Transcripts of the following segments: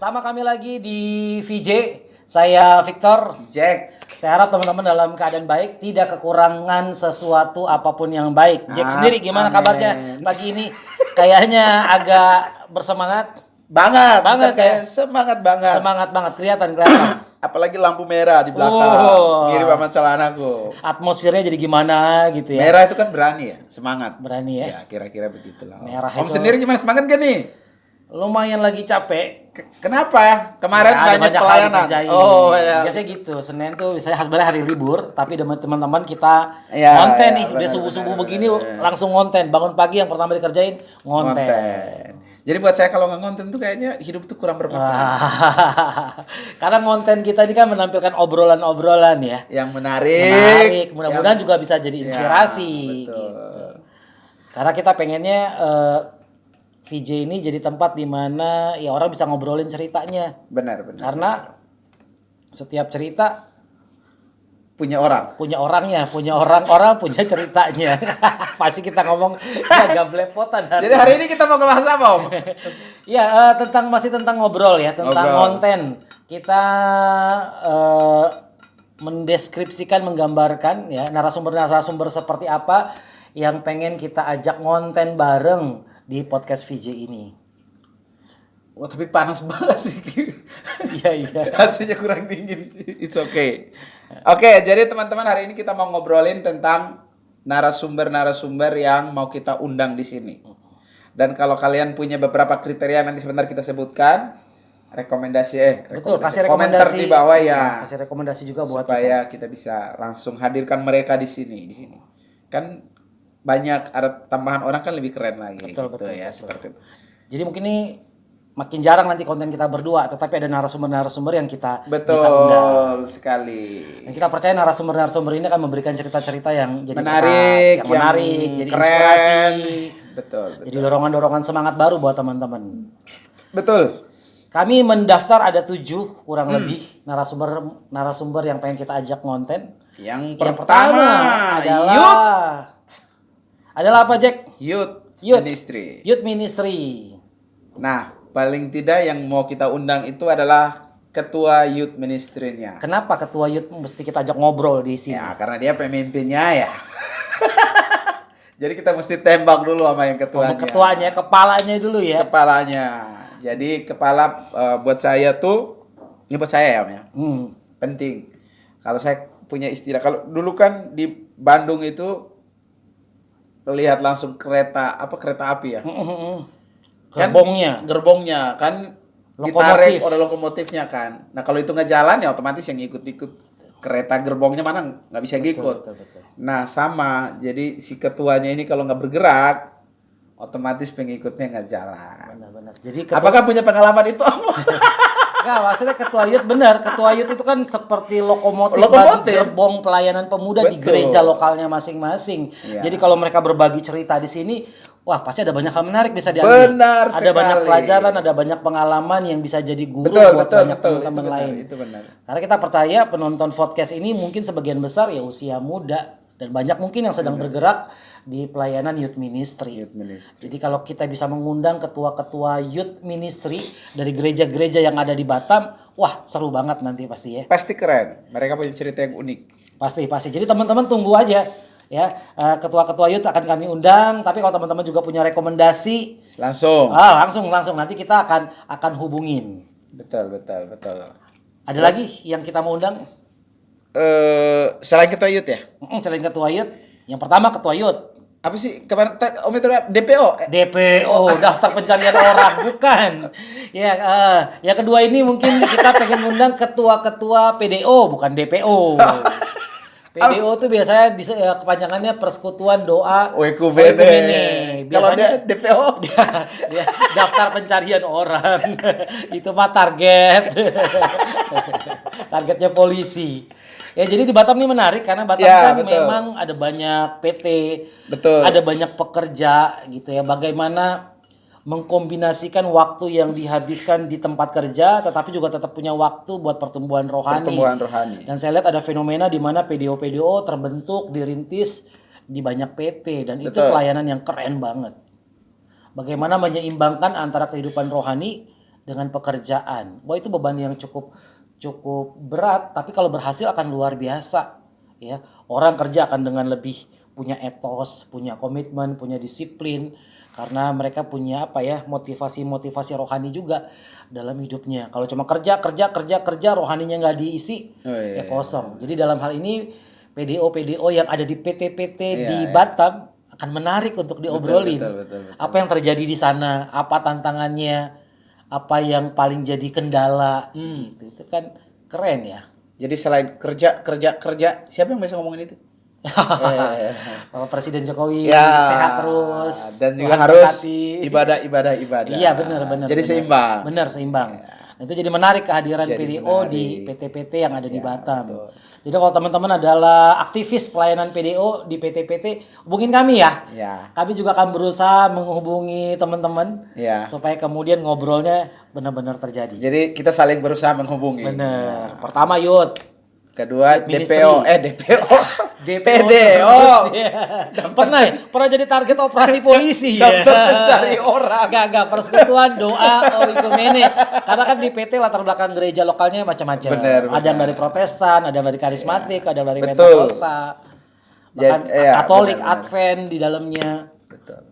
Bersama kami lagi di VJ. Saya Victor, Jack. Saya harap teman-teman dalam keadaan baik, tidak kekurangan sesuatu apapun yang baik. Jack sendiri gimana Amin. kabarnya pagi ini? Kayaknya agak bersemangat. Banget ya. semangat banget. Semangat banget, kelihatan. Apalagi lampu merah di belakang. Mirip sama celanaku. Atmosfernya jadi gimana gitu ya. Merah itu kan berani ya, semangat. Berani ya. Ya, kira-kira begitulah. Merah Om itu- sendiri gimana, semangat gak nih? Lumayan lagi capek. Kenapa? Kemarin Ya, ada banyak hal pelayanan. dikerjain. Oh ya. Biasanya gitu. Senin tuh saya sebenarnya hari libur, tapi dengan teman-teman kita Ya, ngonten ya, nih. Udah benar, subuh-subuh benar, begini benar. langsung ngonten. Bangun pagi yang pertama dikerjain ngonten. Ngonten. Jadi buat saya kalau nggak ngonten tuh kayaknya hidup tuh kurang bermakna. Karena konten kita ini kan menampilkan obrolan-obrolan ya. Yang menarik. Menarik. Mudah-mudahan yang- juga bisa jadi inspirasi. Ya, betul. Gitu. Karena kita pengennya VJ ini jadi tempat di mana ya orang bisa ngobrolin ceritanya. Benar. Karena setiap cerita Punya orang. punya orangnya, punya orang punya ceritanya. Pasti kita ngomong agak belepotan. Jadi hari ini kita mau ngebahas apa, Om? Ya masih tentang ngobrol ya, tentang Ngobrol. konten. Kita mendeskripsikan, menggambarkan ya narasumber seperti apa yang pengen kita ajak ngonten bareng di podcast VJ ini. Wah, tapi panas banget sih. Iya. Hasilnya kurang dingin sih. It's okay. Oke, jadi teman-teman hari ini kita mau ngobrolin tentang narasumber-narasumber yang mau kita undang di sini. Dan kalau kalian punya beberapa kriteria nanti sebentar kita sebutkan, Betul, kasih komentar rekomendasi di bawah ya. Kasih rekomendasi juga buat supaya kita bisa langsung hadirkan mereka di sini. Kan banyak ada tambahan orang kan lebih keren lagi. Betul. Seperti itu. Jadi mungkin ini makin jarang nanti konten kita berdua, tetapi ada narasumber-narasumber yang kita Betul bisa undang. sekali. Dan kita percaya narasumber-narasumber ini akan memberikan cerita-cerita yang jadi Menarik, tepat, yang menarik, jadi keren. inspirasi. Betul. Jadi dorongan-dorongan semangat baru buat teman-teman. Betul. Kami mendaftar ada 7 kurang lebih narasumber yang pengen kita ajak konten. Yang Yang pertama adalah apa, Jack? Youth Youth. Ministry. Youth Ministry. Nah, paling tidak yang mau kita undang itu adalah ketua Youth Ministry-nya. Kenapa ketua youth mesti kita ajak ngobrol di sini? Ya, karena dia pemimpinnya ya. Jadi kita mesti tembak dulu sama yang ketuanya. Ketuanya, kepalanya dulu ya. Kepalanya. Jadi kepala buat saya tuh, ini buat saya ya, Om ya. Penting. Kalau saya punya istilah, kalau dulu kan di Bandung itu lihat langsung kereta api ya. Gerbongnya kan Lokomotif. ditarik oleh lokomotifnya kan. Nah kalau itu nggak jalan ya otomatis yang ikut kereta gerbongnya mana nggak bisa ngikut. Betul. Nah sama, jadi si ketuanya ini kalau nggak bergerak otomatis pengikutnya nggak jalan. Benar-benar. Jadi Apakah punya pengalaman itu? Nggak, maksudnya ketua youth benar. Ketua youth itu kan seperti lokomotif bagi Lokomotif. gerbong pelayanan pemuda di Betul. gereja lokalnya masing-masing. Iya. Jadi kalau mereka berbagi cerita di sini, wah pasti ada banyak hal menarik bisa diambil. Benar ada banyak sekali. pelajaran, ada banyak pengalaman yang bisa jadi guru Betul, buat betul, banyak betul. teman-teman Itu benar, lain. itu benar. Karena kita percaya penonton podcast ini mungkin sebagian besar ya usia muda dan banyak mungkin yang sedang bergerak di pelayanan youth ministry. Youth Ministry. Jadi kalau kita bisa mengundang ketua-ketua youth ministry dari gereja-gereja yang ada di Batam, wah seru banget nanti pasti ya. Pasti keren. Mereka punya cerita yang unik. Pasti. Jadi teman-teman tunggu aja ya. Ketua-ketua youth akan kami undang, tapi kalau teman-teman juga punya rekomendasi, Langsung. langsung nanti kita akan hubungin. Betul. Ada lagi yang kita mau undang? Selain ketua youth ya? Selain ketua youth, yang pertama ketua youth. Apa sih kemarin Om itu DPO? DPO, daftar pencarian orang, bukan. Ya, yang kedua ini mungkin kita pengen undang ketua-ketua PDO, bukan DPO. PDO tuh biasanya kepanjangannya Persekutuan Doa Oekumene. Kalau dia DPO? dia daftar pencarian orang. Itu mah targetnya polisi. Ya jadi di Batam ini menarik karena Batam Ya, kan betul. memang ada banyak PT, Betul. ada banyak pekerja gitu ya. Bagaimana mengkombinasikan waktu yang dihabiskan di tempat kerja tetapi juga tetap punya waktu buat pertumbuhan rohani. Dan saya lihat ada fenomena di mana PDO terbentuk, dirintis di banyak PT dan itu Betul. pelayanan yang keren banget. Bagaimana menyeimbangkan antara kehidupan rohani dengan pekerjaan. Wah, itu beban yang cukup berat, tapi kalau berhasil akan luar biasa. Ya, orang kerja akan dengan lebih punya etos, punya komitmen, punya disiplin, karena mereka punya motivasi rohani juga dalam hidupnya. Kalau cuma kerja, rohaninya nggak diisi, ya kosong. Jadi dalam hal ini PDO yang ada di PT-PT di Batam akan menarik untuk diobrolin. Betul. Apa yang terjadi di sana, apa tantangannya, apa yang paling jadi kendala, gitu. Itu kan keren ya. Jadi selain kerja, siapa yang bisa ngomongin itu? Bapak Presiden Jokowi sehat terus dan juga harus ibadah. Iya, benar. Jadi seimbang. Benar, seimbang. Nah, itu jadi menarik kehadiran PDO di PT-PT yang ada di Batam. Betul. Jadi kalau teman-teman adalah aktivis pelayanan PDO di PT-PT, hubungin kami ya. Kami juga akan berusaha menghubungi teman-teman supaya kemudian ngobrolnya benar-benar terjadi. Jadi kita saling berusaha menghubungi. Benar. Pertama Yud, kedua DPO. PDO. Pernah jadi target operasi polisi ya. Mencari orang. Gak persekutuan doa oikumene. Karena kan di PT latar belakang gereja lokalnya macam-macam. Ada yang dari Protestan, ada yang dari karismatik, ada yang dari Pentakosta. Bahkan Katolik, Advent di dalamnya. Betul.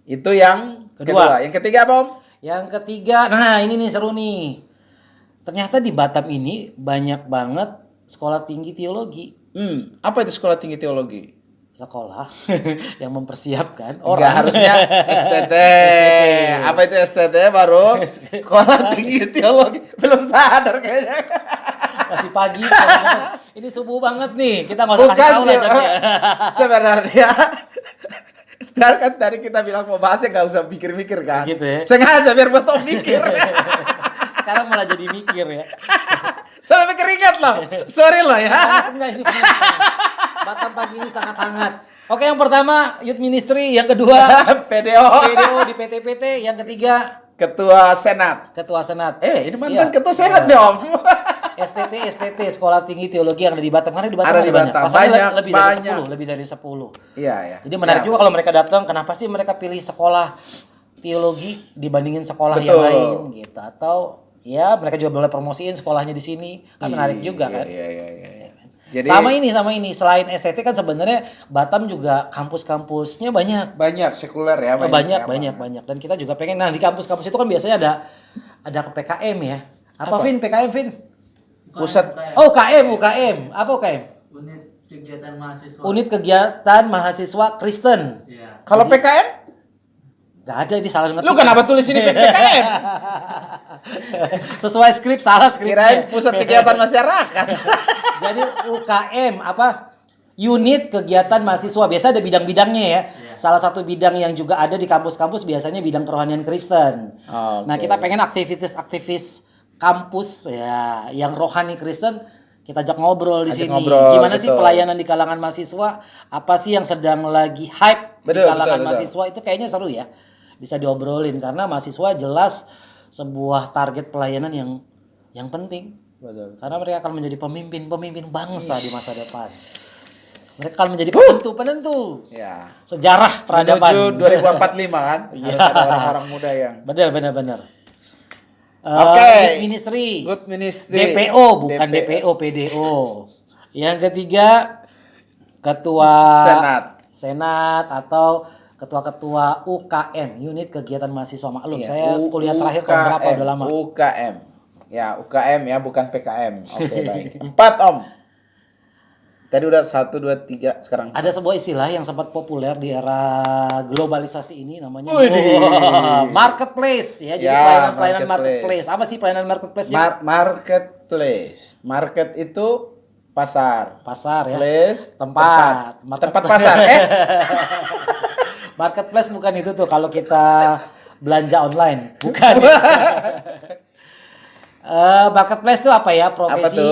Itu yang kedua. Yang ketiga apa, Om? Yang ketiga, nah ini nih seru nih. Ternyata di Batam ini banyak banget sekolah tinggi teologi. Apa itu sekolah tinggi teologi? Sekolah yang mempersiapkan orang. Enggak, harusnya STT. Apa itu STT baru? Sekolah tinggi teologi. Belum sadar kayaknya. Masih pagi. Ini subuh banget nih. Kita nggak usah kasih tahu lah jamnya. Sebenarnya dari kita bilang mau bahasnya nggak usah mikir-mikir kan. Gitu ya. Sengaja biar buat mikir. Sekarang malah jadi mikir ya. Sampai keringat loh. Sorry loh ya. Ini Batam pagi ini sangat hangat. Oke, yang pertama Youth Ministry, yang kedua PDO di PT-PT, yang ketiga Ketua Senat. Ini mantan Ketua Senat nih, Om. STT Sekolah Tinggi Teologi yang ada di Batam. Karena di Batam ada banyak. Pasalnya lebih dari 10. Iya. Jadi menarik juga kalau mereka datang, kenapa sih mereka pilih sekolah teologi dibandingin sekolah yang lain gitu, atau ya mereka juga boleh promosiin sekolahnya di sini, kan menarik juga kan. Iya. Jadi sama ini selain STT kan sebenarnya Batam juga kampus-kampusnya banyak sekuler ya, banyak dan kita juga pengen, nah di kampus-kampus itu kan biasanya ada ke PKM ya. Apa? Vin PKM Vin? Pusat. UKM. Apa UKM? Unit kegiatan mahasiswa Kristen. Ya. Kalau PKM? Gak ada, ini salah ngetik. Lu kenapa tulis ini PKM? Sesuai skrip, salah skripnya. Kirain pusat kegiatan masyarakat. Jadi UKM unit kegiatan mahasiswa. Biasa ada bidang-bidangnya ya. Salah satu bidang yang juga ada di kampus-kampus biasanya bidang kerohanian Kristen. Nah, kita pengen aktivis kampus ya yang rohani Kristen kita ajak ngobrol di sini. Gimana sih pelayanan di kalangan mahasiswa? Apa sih yang sedang lagi hype di kalangan mahasiswa? Itu kayaknya seru ya. Bisa diobrolin karena mahasiswa jelas sebuah target pelayanan yang penting. Betul. Karena mereka akan menjadi pemimpin bangsa di masa depan. Mereka akan menjadi penentu. Ya. Sejarah peradaban. Menuju 2045 kan? Harus ada orang-orang muda yang. Benar. Oke. Good Ministry. DPO bukan DPO, PDO. Yang ketiga Ketua Senat atau Ketua-ketua UKM, Unit Kegiatan Mahasiswa. Maklum, saya kuliah terakhir tahun berapa, udah lama. UKM. Ya, UKM ya, bukan PKM. Oke, baik. 4, Om. Tadi udah 1, 2, 3, sekarang 4. Ada sebuah istilah yang sempat populer di era globalisasi ini, namanya marketplace ya. Jadi pelayanan marketplace. Apa sih pelayanan marketplace? Marketplace. Market itu pasar ya. Place, tempat pasar. Marketplace bukan itu tuh kalau kita belanja online, bukan. Marketplace itu apa ya? Profesi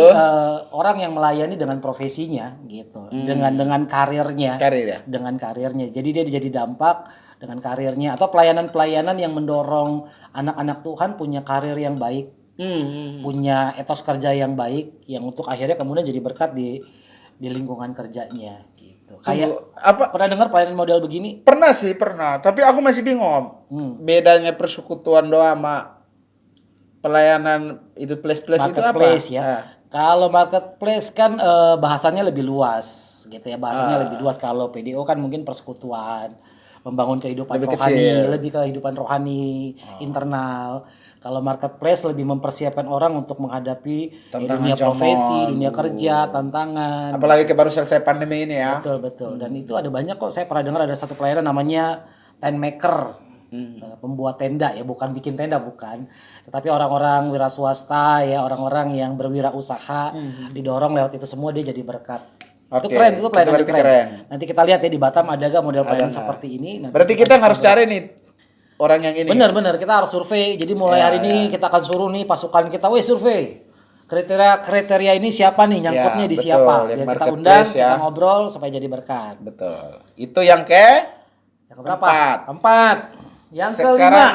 orang yang melayani dengan profesinya gitu, dengan karirnya. Dengan karirnya. Jadi dia jadi dampak dengan karirnya, atau pelayanan yang mendorong anak-anak Tuhan punya karir yang baik, punya etos kerja yang baik, yang untuk akhirnya kemudian jadi berkat di lingkungan kerjanya. Kayak pernah dengar pelayanan model begini? Pernah. Tapi aku masih bingung. Bedanya persekutuan doa sama pelayanan itu plus-plus itu apa? Marketplace ya. Kalau marketplace kan bahasanya lebih luas gitu ya. Bahasanya lebih luas. Kalau PDO kan mungkin persekutuan, membangun kehidupan Lebih rohani, kecil. lebih kehidupan rohani internal. Kalau marketplace lebih mempersiapkan orang untuk menghadapi Tantangan dunia profesi, zaman. dunia kerja, tantangan. Apalagi baru selesai pandemi ini ya. Betul. Dan itu ada banyak kok. Saya pernah dengar ada satu pelayanan namanya tent maker. Pembuat tenda ya, bukan bikin tenda bukan. Tetapi orang-orang wira swasta ya, orang-orang yang berwirausaha didorong lewat itu semua dia jadi berkat. Itu Oke, keren, itu pelayanan itu keren. keren. Nanti kita lihat ya di Batam ada gak model pelayanan seperti ini. Nanti Berarti kita harus cari nih orang yang ini. Benar, kita harus survei. Jadi mulai hari ini kita akan suruh nih pasukan kita, survei. Kriteria ini siapa nih, nyangkutnya di betul. siapa. Yang Biar kita marketplace undang, ya. kita ngobrol supaya jadi berkat. Betul. Itu yang Yang keberapa? Keempat. Yang sekarang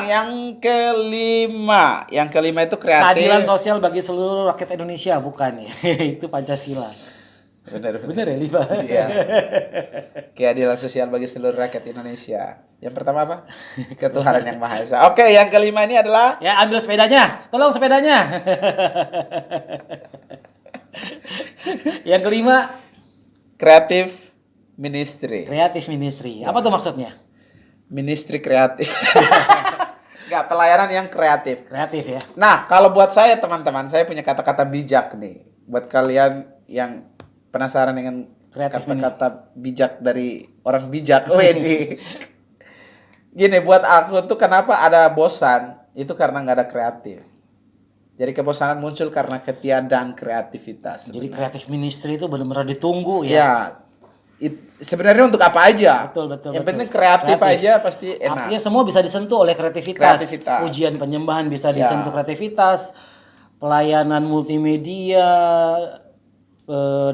kelima. Yang kelima itu kreatif. Keadilan sosial bagi seluruh rakyat Indonesia, bukan ya? Itu Pancasila. Benar Bener ya, Lima? Iya. Keadilan sosial bagi seluruh rakyat Indonesia. Yang pertama apa? Ketuhanan yang Maha Esa. Oke, yang kelima ini adalah Ya, ambil sepedanya. Tolong sepedanya. Yang kelima, kreatif ministry. kreatif ministry. Apa tuh maksudnya? Ministry kreatif. Enggak, pelayanan yang kreatif. Kreatif ya. Nah, kalau buat saya teman-teman, saya punya kata-kata bijak nih. Buat kalian yang penasaran dengan Kreatif kata-kata bijak dari orang bijak. Wedi. Gini, buat aku tuh kenapa ada bosan, itu karena nggak ada kreatif. Jadi kebosanan muncul karena ketiadaan kreativitas. Jadi kreatif ministry itu benar-benar ditunggu ya. Ya, sebenarnya untuk apa aja? Betul. Yang penting kreatif aja pasti enak. Artinya semua bisa disentuh oleh kreativitas. Kreativitas. Ujian penyembahan bisa disentuh kreativitas. Pelayanan multimedia,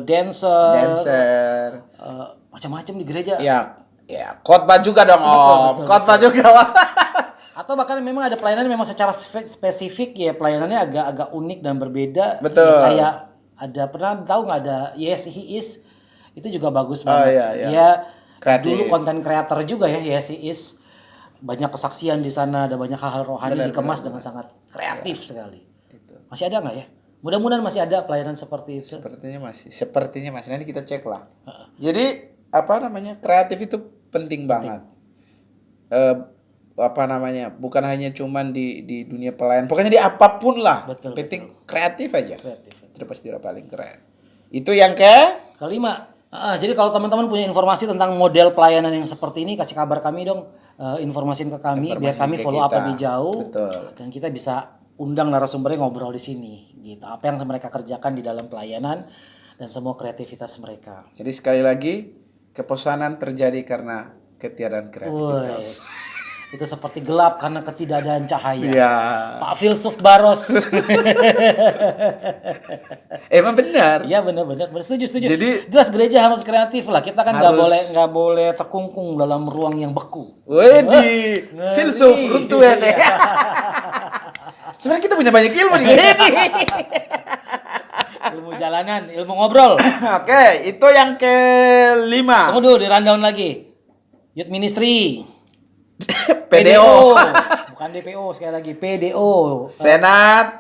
dancer, macam-macam di gereja. Ya, khotbah juga dong, Betul. khotbah juga. Atau bahkan memang ada pelayanan memang secara spesifik ya, pelayanannya agak unik dan berbeda. Betul. Ya, kayak ada pernah tahu nggak ada Yes He Is, itu juga bagus banget. Iya. Dia Kreatif. dulu konten creator juga ya, Yes He Is. Banyak kesaksian di sana, ada banyak hal-hal rohani dikemas dengan sangat kreatif sekali. Masih ada nggak ya? Mudah-mudahan masih ada pelayanan seperti itu. Sepertinya masih. Nanti kita cek lah. Jadi kreatif itu penting banget. Bukan hanya cuman di dunia pelayanan, pokoknya di apapun lah. Penting kreatif aja. Itu pasti paling keren. Itu yang kelima. Jadi kalau teman-teman punya informasi tentang model pelayanan yang seperti ini, kasih kabar kami dong, informasin ke kami biar kami follow up lebih jauh. Betul. Dan kita bisa undang narasumbernya ngobrol di sini gitu. Apa yang mereka kerjakan di dalam pelayanan dan semua kreativitas mereka. Jadi sekali lagi, kebosanan terjadi karena ketiadaan kreativitas. Itu seperti gelap karena ketidakadaan cahaya. Iya. Pak Filsuf Baros. Emang benar. Iya benar. Setuju. Jadi jelas gereja harus kreatif lah. Kita kan nggak boleh terkungkung dalam ruang yang beku. Wedi, filsuf runtuhan ya. Sebenarnya kita punya banyak ilmu nih. Ilmu jalanan, ilmu ngobrol. Oke, itu yang kelima. Tunggu dulu, di rundown lagi. Youth Ministry. PDO. Bukan DPO, sekali lagi PDO. Senat.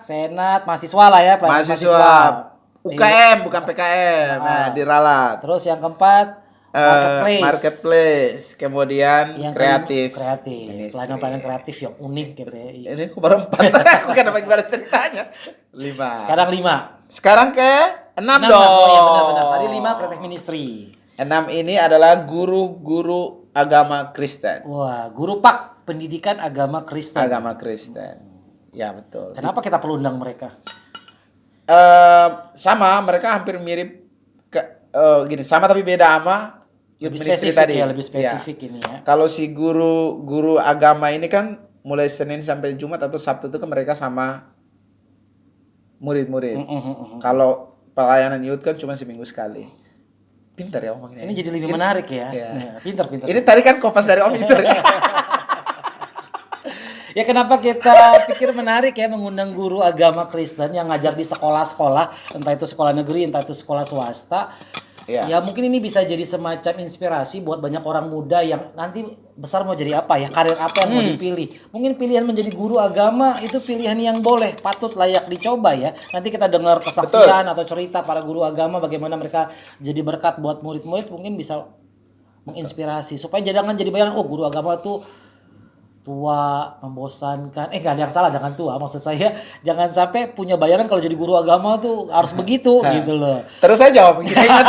Mahasiswa lah ya, mahasiswa. UKM, bukan PKM. Nah, diralat. Terus yang keempat, marketplace. Kemudian yang kreatif. Pelayanan kreatif yang unik gitu ya. Ini aku baru 4. Aku kan gimana ceritanya. 5. Sekarang ke 6 dong. Oh ya benar. Tadi 5 kreatif ministry. 6 ini adalah guru-guru agama Kristen. Wah, guru pak pendidikan agama Kristen. Ya betul. Kenapa kita perlu undang mereka? Sama, mereka hampir mirip sama tapi beda sama youth ministry tadi. Lebih spesifik ini ya. Kalau si guru agama ini kan mulai Senin sampai Jumat atau Sabtu itu kan mereka sama murid-murid. Kalau pelayanan youth kan cuma seminggu sekali. Pintar ya omongnya. Ini jadi lebih menarik ya. Pintar. Ini tadi kan kopas dari om itu. Ya kenapa kita pikir menarik ya mengundang guru agama Kristen yang ngajar di sekolah-sekolah, entah itu sekolah negeri, entah itu sekolah swasta. Ya mungkin ini bisa jadi semacam inspirasi buat banyak orang muda yang nanti besar mau jadi apa ya, karir apa yang mau dipilih. Mungkin pilihan menjadi guru agama itu pilihan yang boleh, patut, layak dicoba ya. Nanti kita dengar kesaksian atau cerita para guru agama bagaimana mereka jadi berkat buat murid-murid, mungkin bisa menginspirasi supaya jangan jadi bayangan guru agama tuh tua, membosankan. Gak ada yang salah dengan tua. Maksud saya jangan sampai punya bayangan kalau jadi guru agama tuh harus begitu gitu loh. Terus saya jawab kita ingat.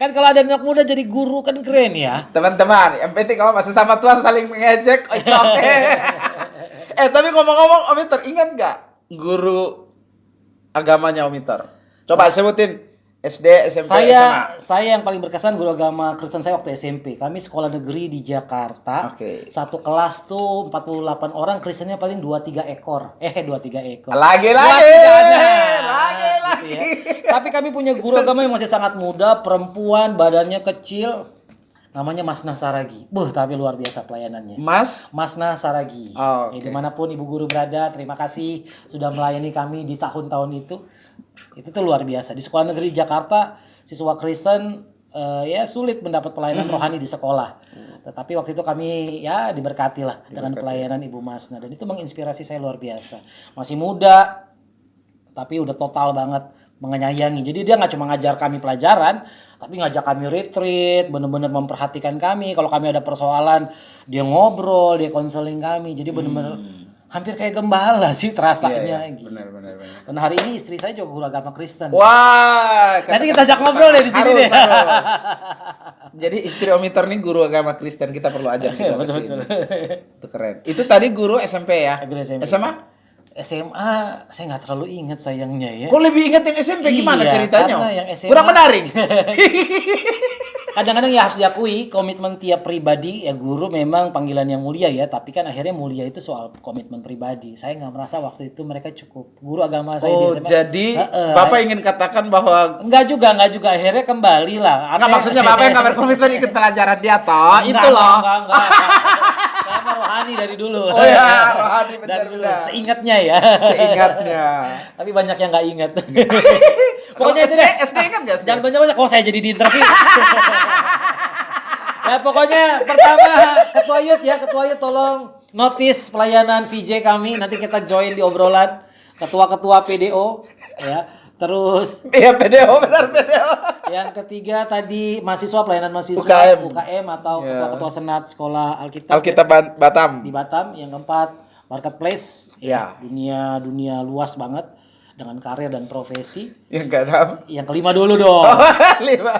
Kan kalau ada anak muda jadi guru kan keren ya. Teman-teman, yang penting kalau masih sama tua saling mengejek, it's okay. Tapi ngomong-ngomong Om Itor, ingat gak guru agamanya Om Itor? Coba sebutin. SD, SMP, SMA. Saya yang paling berkesan guru agama Kristen saya waktu SMP. Kami sekolah negeri di Jakarta. Satu kelas tuh 48 orang, Kristennya paling 2-3 ekor. 2-3 ekor. Lagi-lagi. Gitu ya. Tapi kami punya guru agama yang masih sangat muda, perempuan, badannya kecil. Namanya Mas Saragi. Tapi luar biasa pelayanannya. Mas Saragi. Dimanapun Ibu Guru berada, terima kasih sudah melayani kami di tahun-tahun itu. Itu tuh luar biasa. Di sekolah negeri Jakarta, siswa Kristen ya sulit mendapat pelayanan rohani di sekolah. Tetapi waktu itu kami ya diberkati lah dengan pelayanan Ibu Masna. Dan itu menginspirasi saya luar biasa. Masih muda, tapi udah total banget menyayangi. Jadi dia nggak cuma ngajar kami pelajaran, tapi ngajak kami retreat, benar-benar memperhatikan kami. Kalau kami ada persoalan, dia ngobrol, dia konseling kami. Jadi benar-benar hampir kayak gembala sih terasanya. Gitu. Benar. Dan hari ini istri saya juga guru agama Kristen. Wah, nanti kita ajak ngobrol deh di sini deh. Jadi istri Om Itor nih guru agama Kristen, kita perlu ajak juga ke sini. Itu keren. Itu tadi guru SMP ya? SMA? SMA saya nggak terlalu ingat sayangnya ya. Kok lebih ingat yang SMP gimana ceritanya? Karena yang SMA, kurang menarik. Kadang-kadang ya harus diakui komitmen tiap pribadi ya guru memang panggilan yang mulia ya, tapi kan akhirnya mulia itu soal komitmen pribadi. Saya nggak merasa waktu itu mereka cukup. Guru agama saya di SMA. Jadi Bapak ingin katakan bahwa enggak juga akhirnya kembali lah. Enggak, maksudnya Bapak yang nggak berkomitmen ikut pelajaran dia toh. Itu loh. Enggak. Saya mah rohani dari dulu. Oh ya, rohani benar-benar. Seingatnya ya. Seingatnya. Tapi banyak yang nggak ingat. Pokoknya SD ingat nggak? Jangan banyak-banyak. Kok saya jadi di interview. Ya pokoknya pertama Ketua Youth tolong notice pelayanan VJ kami. Nanti kita join di obrolan. Ketua PDO ya. Terus PDO benar PDO. Yang ketiga tadi pelayanan mahasiswa UKM atau ketua senat sekolah Alkitab Batam. Di Batam. Yang keempat marketplace. Dunia luas banget dengan karir dan profesi. Yang keenam. Yang kelima dulu dong.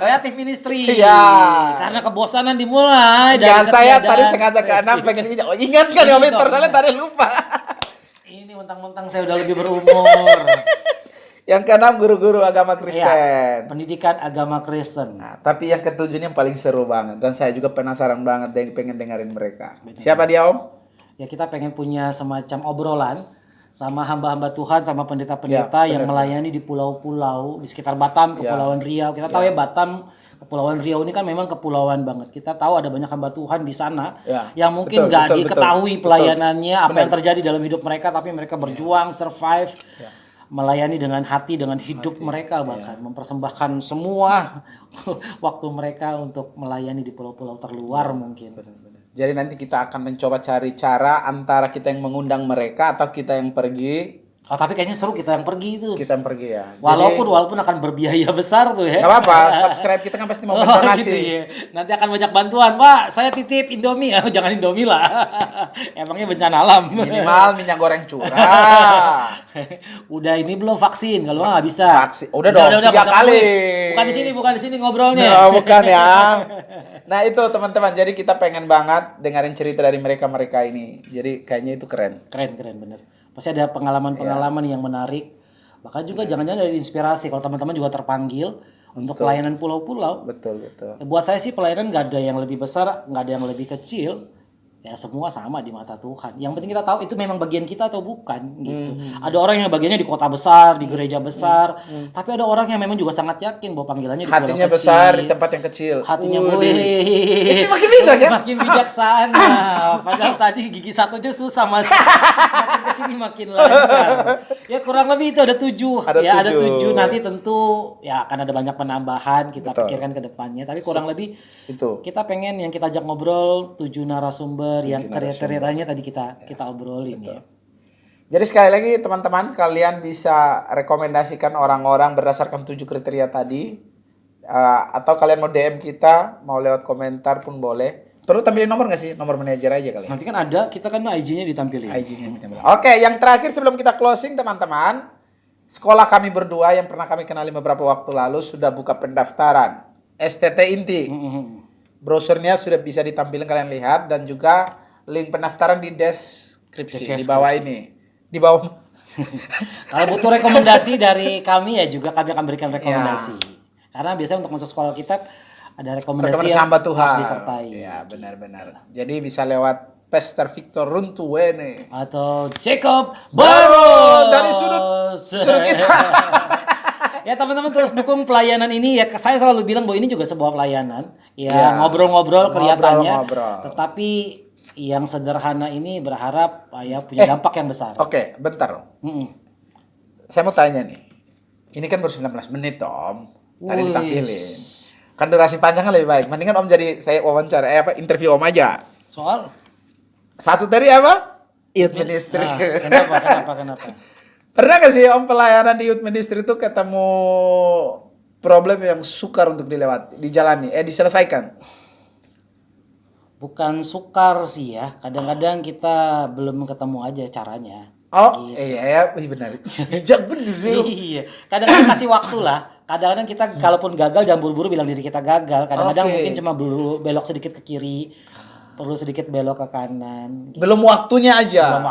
Kreatif ministry. Karena kebosanan dimulai dari saya tadi sengaja keenam pengen ingat kan Om Itor soalnya tadi lupa. Ini mentang-mentang saya udah lebih berumur. Yang keenam guru-guru agama Kristen. Pendidikan agama Kristen. Nah, tapi yang ketujuh ini yang paling seru banget dan saya juga penasaran banget dan pengen dengerin mereka. Siapa dia Om? Ya kita pengen punya semacam obrolan sama hamba-hamba Tuhan sama pendeta-pendeta yang melayani di pulau-pulau di sekitar Batam, Kepulauan Riau. Kita tahu ya Batam, Kepulauan Riau ini kan memang kepulauan banget. Kita tahu ada banyak hamba Tuhan di sana yang mungkin nggak diketahui pelayanannya, apa yang terjadi dalam hidup mereka, tapi mereka berjuang, survive, melayani dengan hati, dengan hidup mereka bahkan mempersembahkan semua waktu mereka untuk melayani di pulau-pulau terluar mungkin. Jadi nanti kita akan mencoba cari cara antara kita yang mengundang mereka atau kita yang pergi. Tapi kayaknya seru kita yang pergi itu. Kita yang pergi ya. Walaupun akan berbiaya besar tuh ya. Gak apa-apa, subscribe kita kan pasti mau berdonasi. Gitu ya. Nanti akan banyak bantuan. Pak, saya titip Indomie. Jangan Indomie lah. Emangnya bencana alam. Minimal minyak goreng curah. Udah ini belum vaksin, kalau nggak bisa. Vaksin. Udah dong, 3 kali. Bukan di sini ngobrolnya. No, bukan ya. Nah itu teman-teman, jadi kita pengen banget dengerin cerita dari mereka ini. Jadi kayaknya itu keren. Keren bener. Pasti ada pengalaman-pengalaman yang menarik. Bahkan juga jangan-jangan dari inspirasi. Kalau teman-teman juga terpanggil untuk pelayanan pulau-pulau. Betul. Buat saya sih pelayanan nggak ada yang lebih besar, nggak ada yang lebih kecil. Ya semua sama di mata Tuhan. Yang penting kita tahu itu memang bagian kita atau bukan gitu. Ada orang yang bagiannya di kota besar, di gereja besar, tapi ada orang yang memang juga sangat yakin bahwa panggilannya di pulau kecil. Hatinya besar di tempat yang kecil. Hatinya ini makin bijak ya? Makin bijaksana. Padahal tadi gigi satu aja susah Mas. Makin kesini makin lancar. Ya kurang lebih itu ada 7. Ada 7. Nanti tentu ya akan ada banyak penambahan kita pikirkan ke depannya. Tapi kurang lebih itu. Kita pengen yang kita ajak ngobrol 7 narasumber yang kriteria-kriterianya tadi kita obrolin ya. Jadi sekali lagi teman-teman, kalian bisa rekomendasikan orang-orang berdasarkan 7 kriteria tadi, atau kalian mau DM kita, mau lewat komentar pun boleh. Perlu tampilin nomor nggak sih? Nomor manajer aja kali. Nanti kan ada, kita kan IG-nya ditampilin. Oke, yang terakhir sebelum kita closing teman-teman, sekolah kami berdua yang pernah kami kenali beberapa waktu lalu sudah buka pendaftaran STT Inti. Brosurnya sudah bisa ditampilkan, kalian lihat, dan juga link pendaftaran di deskripsi di bawah ini. Di bawah. Kalau butuh rekomendasi dari kami ya juga kami akan berikan rekomendasi. Karena biasanya untuk masuk sekolah kita ada rekomendasi yang harus disertai. Ya, benar-benar. Jadi bisa lewat Pastor Victor Runtuwene atau Jacob Baron dari sudut kita. Ya teman-teman terus dukung pelayanan ini ya. Saya selalu bilang bahwa ini juga sebuah pelayanan. Ya, ngobrol-ngobrol kelihatannya. Tetapi yang sederhana ini berharap ya punya dampak yang besar. Oke, bentar. Saya mau tanya nih. Ini kan baru 19 menit, Om. Tadi ditampilin. Kan durasi panjang kan lebih baik. Mendingan Om jadi saya wawancara interview Om aja. Soal satu tadi apa? Youth Ministry. Kenapa? Pernah gak sih Om pelayanan di Youth Ministry itu ketemu problem yang sukar untuk dilewati, diselesaikan? Bukan sukar sih ya. Kadang-kadang kita belum ketemu aja caranya. Oh gitu. Iya benar. Bijak bener. Iya. Kadang-kadang kasih waktu lah. Kadang-kadang kita kalaupun gagal jangan buru-buru bilang diri kita gagal. Kadang-kadang mungkin cuma belok sedikit ke kiri, perlu sedikit belok ke kanan. Gitu. Belum waktunya aja.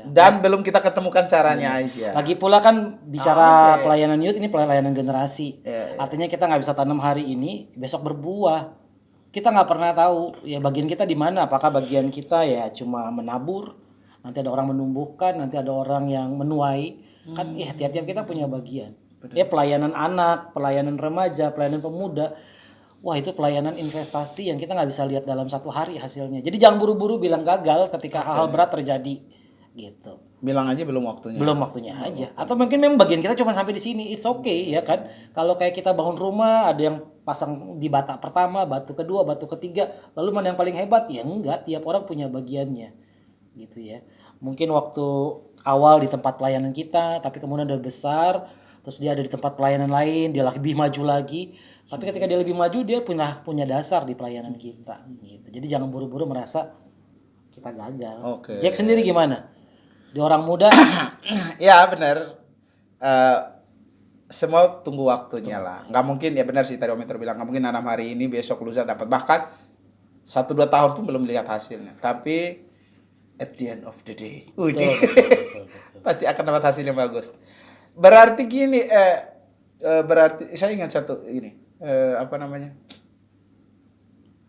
Dan belum kita ketemukan caranya aja. Lagi pula kan bicara pelayanan youth ini pelayanan generasi. Artinya kita nggak bisa tanam hari ini besok berbuah. Kita nggak pernah tahu ya bagian kita di mana. Apakah bagian kita ya cuma menabur, nanti ada orang menumbuhkan, nanti ada orang yang menuai. Kan tiap-tiap kita punya bagian. Ya pelayanan anak, pelayanan remaja, pelayanan pemuda. Wah itu pelayanan investasi yang kita nggak bisa lihat dalam satu hari hasilnya. Jadi jangan buru-buru bilang gagal ketika hal-hal berat terjadi. Gitu. Bilang aja belum waktunya. Belum waktunya aja. Atau mungkin memang bagian kita cuma sampai di sini. It's okay ya kan. Kalau kayak kita bangun rumah ada yang pasang di bata pertama, batu kedua, batu ketiga, lalu mana yang paling hebat? Ya enggak, tiap orang punya bagiannya. Gitu ya. Mungkin waktu awal di tempat pelayanan kita, tapi kemudian udah besar, terus dia ada di tempat pelayanan lain, dia lebih maju lagi. Tapi ketika dia lebih maju, dia punya dasar di pelayanan kita. Gitu. Jadi jangan buru-buru merasa kita gagal. Okay. Jack sendiri gimana? Di orang muda? Ya benar. Semua tunggu waktunya lah. Nggak mungkin ya benar sih tadi Om Metro bilang nggak mungkin nanam hari ini besok lusa dapat. Bahkan 1-2 tahun pun belum lihat hasilnya. Tapi at the end of the day, betul. Pasti akan dapat hasil yang bagus. Berarti gini, berarti saya ingat satu ini,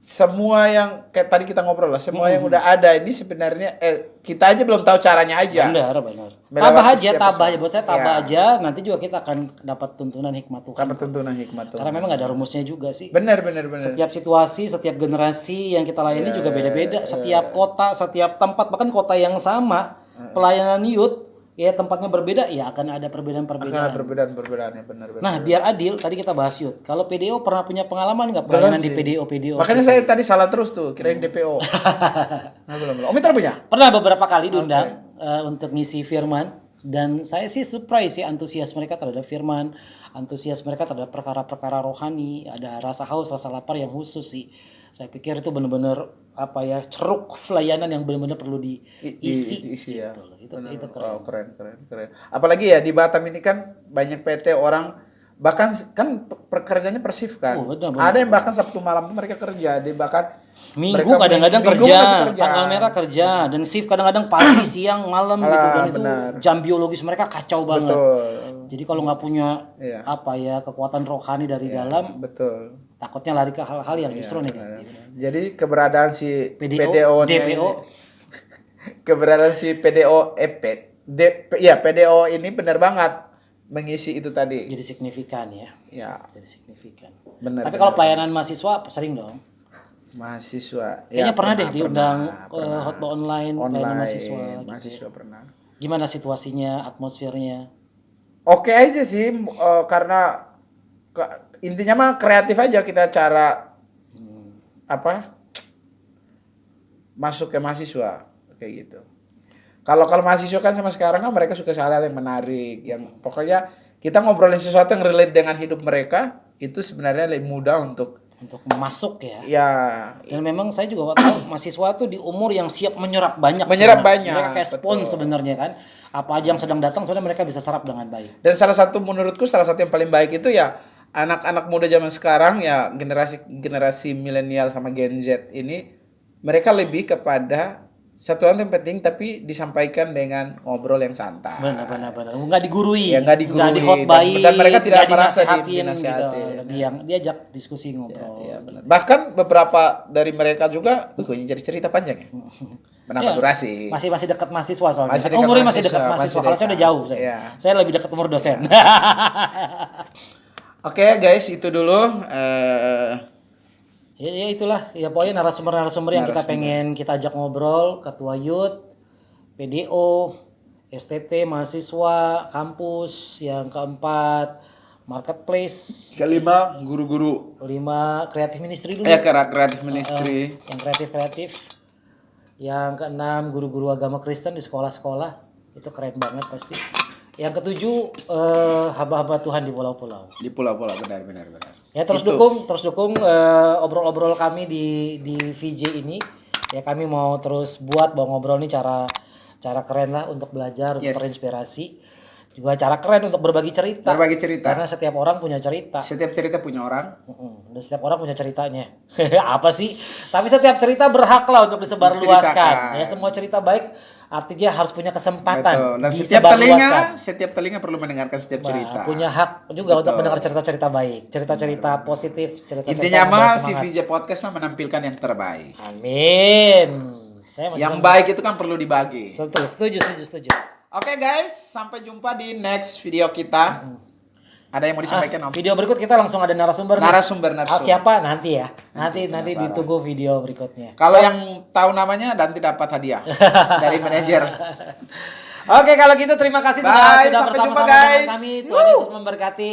semua yang kayak tadi kita ngobrol lah, semua yang udah ada ini sebenarnya kita aja belum tahu caranya aja. Benar. Tabah aja. Buat saya tabah aja. Nanti juga kita akan dapat tuntunan hikmat Tuhan. Karena memang ada rumusnya juga sih. Benar. Setiap situasi, setiap generasi yang kita layani juga beda-beda. Setiap kota, setiap tempat, bahkan kota yang sama, pelayanan youth ya tempatnya berbeda, ya akan ada perbedaan-perbedaan. Ya benar. Nah, biar adil, tadi kita bahas youth. Kalau PDO pernah punya pengalaman nggak pelayanan di PDO? Makanya saya tadi salah terus tuh, kirain DPO. Nah, belum. Om Mitra punya? Pernah beberapa kali diundang untuk ngisi firman, dan saya sih surprise ya antusias mereka terhadap firman, antusias mereka terhadap perkara-perkara rohani, ada rasa haus, rasa lapar yang khusus sih. Saya pikir itu benar-benar ceruk pelayanan yang benar-benar perlu diisi gitu ya. Itu keren. Oh, keren. Apalagi ya di Batam ini kan banyak PT orang bahkan kan pekerjaannya persif kan. Benar. Ada yang bahkan Sabtu malam tuh mereka kerja, dia bahkan Minggu kadang-kadang kerja, tanggal merah kerja, dan shift kadang-kadang pagi, siang, malam gitu, dan itu jam biologis mereka kacau banget. Betul. Jadi kalau nggak punya kekuatan rohani dari dalam, takutnya lari ke hal-hal yang justru negatif. Jadi keberadaan si PDO, keberadaan si PDO PDO ini benar banget mengisi itu tadi. Jadi signifikan ya. Jadi signifikan. Benar. Tapi kalau pelayanan mahasiswa sering dong. Mahasiswa. Kayaknya pernah deh diundang khotbah online pelayanan mahasiswa. Mahasiswa pernah. Gimana situasinya, atmosfernya? Oke aja sih, karena intinya mah kreatif aja kita cara apa masuk ke mahasiswa kayak gitu. Kalau mahasiswa kan sama sekarang kan mereka suka hal yang menarik, yang pokoknya kita ngobrolin sesuatu yang relate dengan hidup mereka, itu sebenarnya lebih mudah untuk masuk ya. Ya. Dan memang saya juga tahu mahasiswa tuh di umur yang siap menyerap banyak. Mereka kayak spons sebenarnya kan. Apa aja yang sedang datang sebenarnya mereka bisa serap dengan baik. Dan menurutku salah satu yang paling baik itu ya anak-anak muda zaman sekarang ya generasi milenial sama Gen Z ini, mereka lebih kepada satu hal yang penting tapi disampaikan dengan ngobrol yang santai. Benar. Nggak digurui. Ya, nggak di hotbai. Dan mereka tidak merasa dinasihatin. Gitu. Lebih yang diajak diskusi ngobrol. Ya, bahkan beberapa dari mereka juga jadi cerita panjang ya. Menambah durasi. Masih dekat mahasiswa soalnya. Umurnya masih dekat mahasiswa. Kalau saya udah jauh. Saya lebih dekat umur dosen. Oke guys, itu dulu. Ya itulah ya pokoknya narasumber yang kita pengen kita ajak ngobrol, ketua YUT, PDO, STT, mahasiswa, kampus, yang keempat marketplace, kelima guru-guru, 5 kreatif ministry dulu. Kreatif ministry. Yang kreatif. Yang keenam guru-guru agama Kristen di sekolah-sekolah, itu keren banget pasti. Yang ketujuh hamba-hamba Tuhan di pulau-pulau. Di pulau-pulau benar. Ya terus dukung obrol-obrol kami di VJ ini. Ya kami mau terus bawa ngobrol nih cara keren lah untuk belajar, untuk terinspirasi. Juga cara keren untuk berbagi cerita. Karena setiap orang punya cerita. Setiap cerita punya orang. Dan setiap orang punya ceritanya. Apa sih? Tapi setiap cerita berhak lah untuk disebarluaskan. Ya semua cerita baik. Artinya harus punya kesempatan. Dan setiap telinga perlu mendengarkan setiap cerita. Punya hak juga untuk mendengar cerita-cerita baik, cerita-cerita positif, cerita-cerita intinya mah si VJ Podcast mah menampilkan yang terbaik. Amin. Yang baik itu kan perlu dibagi. Setuju. Oke guys, sampai jumpa di next video kita. Ada yang mau disampaikan Om? Video berikut kita langsung ada narasumber. Siapa nanti ya? Nanti ditunggu video berikutnya. Kalau yang tahu namanya nanti dapat hadiah dari manajer. Oke, kalau gitu terima kasih sudah bersama-sama dengan kami. Tuhan Yesus memberkati.